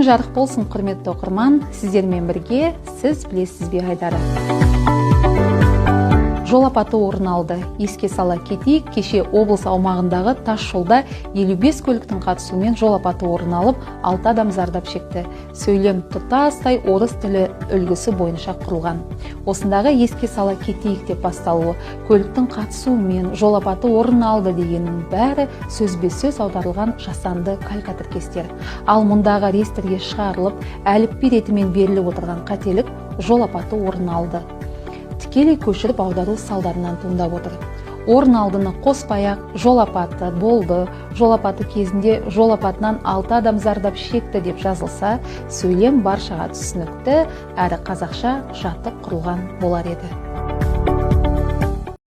жарық болсын, құрметті оқырман, сіздермен бірге сіз білесіз бе айдары. Жол апаты орын алды. Еске сала кетейік, кеше облыс аумағындағы тас жолда 55 көліктің қатысуымен жол апаты орын алып, 6 адам зардап шекті. Сөйлем тұтастай орыс тілі үлгісі бойынша құрылған. Осындағы еске сала кетейік деп басталуы, көліктің қатысуымен жол апаты орын алды дегеннің бәрі сөзбе-сөз аударылған жасанды калькатіркестер. Ал мұндағы рестрге шығарылып, әліпби ретімен беріліп отырған қателік жол апаты орын алды. Тікелей көшіріп аудару салдарынан туындап отыр. Орын алдыны қоспай-ақ жол апаты болды, жол апаты кезінде жол апатынан 6 адам зардап шекті деп жазылса, сөйлем баршаға түсінікті әрі қазақша жатық құрылған болар еді.